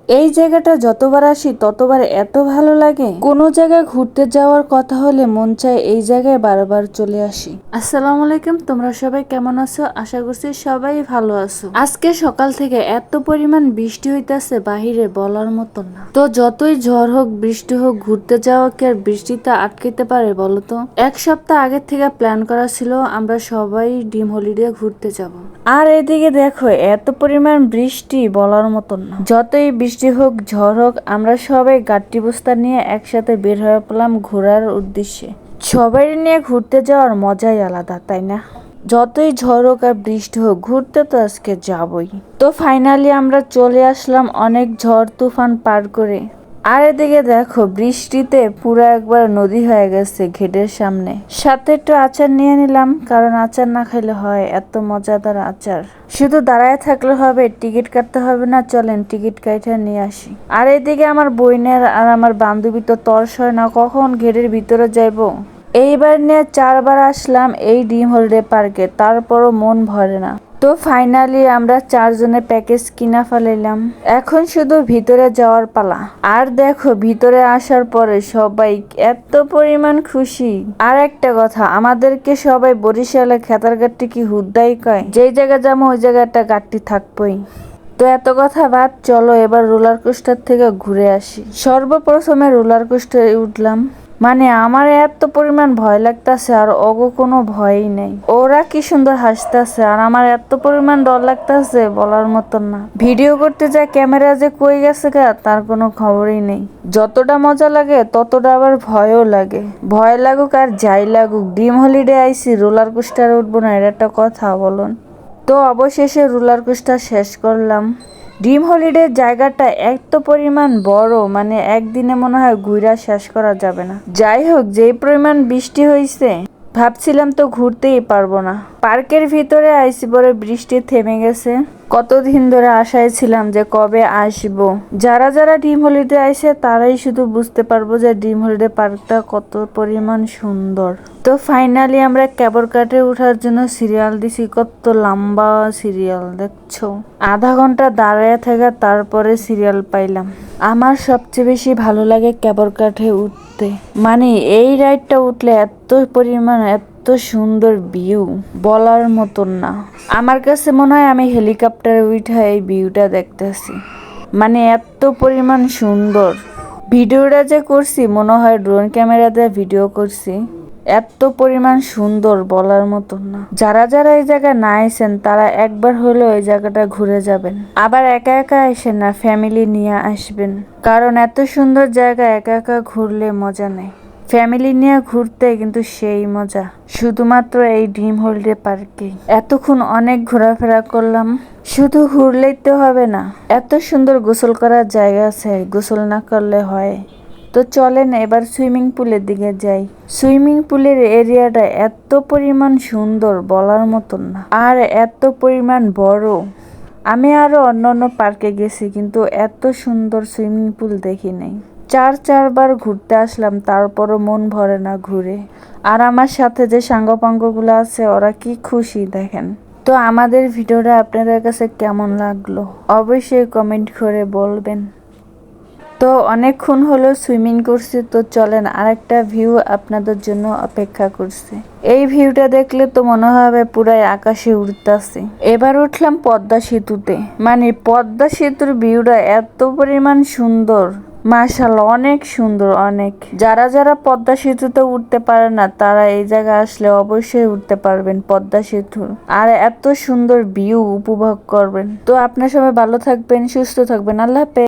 এই জায়গাটা যতবার আসি ততবার এত ভালো লাগে। কোনো জায়গায় ঘুরতে যাওয়ার কথা হলে মন চায় এই জায়গায় বারবার চলে আসি। আসসালামু আলাইকুম, তোমরা সবাই কেমন আছো? আশা করছি সবাই ভালো আছো। আজকে সকাল থেকে এত পরিমাণ বৃষ্টি হইতাছে বাহিরে বলার মতন না। তো যতই ঝড় হোক বৃষ্টি হোক, ঘুরতে যাওয়া কি আর বৃষ্টিতে আটকাইতে পারে বলো তো? এক সপ্তাহ আগে থেকে প্ল্যান করা ছিল আমরা সবাই ডিম হলিডে ঘুরতে যাব। আর এদিকে দেখো এত পরিমাণ বৃষ্টি বলার মতন না। যতই বৃষ্টি হোক ঝড় হোক আমরা সবাই গাট্টি বস্তা নিয়ে একসাথে বের হয়ে পড়লাম ঘোরার উদ্দেশ্যে। সবাই নিয়ে ঘুরতে যাওয়ার মজাই আলাদা, তাই না? যতই ঝড় হোক আর বৃষ্টি হোক ঘুরতে তো আজকে যাবই। তো ফাইনালি আমরা চলে আসলাম অনেক ঝড় তুফান পার করে। আর এদিকে দেখো বৃষ্টিতে পুরো একবার নদী হয়ে গেছে গেটের সামনে। সাথে একটু আচার নিয়ে নিলাম, কারণ আচার না খাইলে হয় এত মজাদার আচার। শুধু দাঁড়ায় থাকলে হবে, টিকিট কাটতে হবে না। চলেন টিকিট কাইটা নিয়ে আসি। আর এদিকে আমার বোনের আর আমার বান্ধবী তো তর্স হয় না কখন গেটের ভিতরে যাইবো। এইবার নিয়ে 4বার আসলাম এই ড্রিম হলিডে পার্কে, তারপরও মন ভরে না। তো ফাইনালি আমরা 4 জনের প্যাকেজ কিনা ফেলাইলাম। এখন শুধু ভিতরে যাওয়ার পালা। আর দেখো ভিতরে আসার পরে সবাই এত পরিমাণ খুশি। আর একটা কথা, আমাদেরকে সবাই বরিশালে খেতার গাট্টি কি হুদ্দাই কয়। যেই জায়গা যাবো ওই জায়গায় একটা গাট্টি থাকবই। তো এত কথা বাদ, চলো এবার রোলার কোস্টার থেকে ঘুরে আসি। সর্বপ্রথমে রোলার কোস্টারে উঠলাম। মানে আমার এত পরিমাণ ভয় লাগতেছে আর ওগো কোনো ভয়ই নেই। ওরা কি সুন্দর হাসতেছে আর আমার এত পরিমাণ ডর লাগতেছে বলার মতন না। ভিডিও করতে যায় ক্যামেরা যে কই গেছে গা তার কোনো খবরই নেই। যতটা মজা লাগে ততটা আবার ভয়ও লাগে। ভয় লাগুক আর যাই লাগুক, ড্রিম হলিডে আইসি, রোলার কোস্টারে উঠবো না, এটা একটা কথা বলুন। তো অবশেষে রোলার কোস্টার শেষ করলাম। ড্রিম হলিডে জায়গাটা এত পরিমাণ বড়, মানে একদিনে মনে হয় ঘুরা শেষ করা যাবে না। যাই হোক, যেই পরিমাণ বৃষ্টি হয়েছে ভাবছিলাম তো ঘুরতেই পারবো না। পার্কের ভিতরে আইসি পরে বৃষ্টি থেমে গেছে। কতদিন ধরে আশায় ছিলাম যে কবে আসবো। যারা যারা ড্রিম হলিডে আইসে তারাই শুধু বুঝতে পারবো যে ড্রিম হলিডে পার্কটা কত পরিমাণ সুন্দর। তো ফাইনালি আমরা ক্যাবর কাটে ওঠার জন্য সিরিয়াল দিছি। কত লম্বা সিরিয়াল দেখছো, আধা ঘন্টা দাঁড়ায় থেকে তারপরে সিরিয়াল পাইলাম। আমার সবচেয়ে বেশি ভালো লাগে ক্যাবর কাটে উঠতে। মানে এই রাইডটা উঠলে এত পরিমাণ এত সুন্দর ভিউ বলার মতন না। আমার কাছে মনে হয় আমি হেলিকপ্টারে উঠে এই ভিউটা দেখতেছি। মানে এত পরিমাণ সুন্দর। ভিডিওটা যে করছি মনে হয় ড্রোন ক্যামেরা দিয়ে ভিডিও করছি। এত পরিমাণ সুন্দর বলার মতন না। যারা যারা এই জায়গায় না আইছেন তারা একবার হলেও এই জায়গাটা ঘুরে যাবেন। আবার একা একা আসেন না, ফ্যামিলি নিয়ে আসবেন। কারণ এত সুন্দর জায়গা একা একা ঘুরলে মজা নেই। ফ্যামিলি নিয়ে ঘুরতে কিন্তু সেই মজা শুধুমাত্র এই ড্রিম হলিডে পার্কে। এতক্ষণ অনেক ঘোরাফেরা করলাম, শুধু ঘুরলেই তো হবে না, এত সুন্দর গোসল করার জায়গা আছে, গোসল না করলে হয়? তো চলেন এবার সুইমিং পুলের দিকে যাই। সুইমিং পুলের এরিয়াটা এত পরিমাণ সুন্দর বলার মতন না, আর এত পরিমাণ বড়। আমি আরো অন্য পার্কে গেছি কিন্তু এত সুন্দর সুইমিং পুল দেখি নাই। 4বার ঘুরতে আসলাম তারপরও মন ভরে না ঘুরে। আর আমার সাথে যে সাঙ্গপাঙ্গগুলো আছে ওরা কি খুশি দেখেন। তো আমাদের ভিডিওটা আপনাদের কাছে কেমন লাগলো অবশ্যই কমেন্ট করে বলবেন। তো অনেকক্ষণ হলো সুইমিং করছি, তো চলেন আরেকটা ভিউ আপনাদের জন্য অপেক্ষা করছে। এই ভিউটা দেখলে তো মনে হবে পুরাই আকাশে উড়তাছে। এবার উঠলাম পদ্মা সেতুতে। মানে পদ্মা সেতুর ভিউটা এত পরিমাণ সুন্দর, মাশাআল্লাহ অনেক সুন্দর অনেক। যারা যারা পদ্মা সেতুতে উঠতে পারে না তারা এই জায়গায় আসলে অবশ্যই উঠতে পারবেন পদ্মা সেতু, আর এত সুন্দর ভিউ উপভোগ করবেন। তো আপনার সবাই ভালো থাকবেন, সুস্থ থাকবেন। আল্লাহ হাফেজ।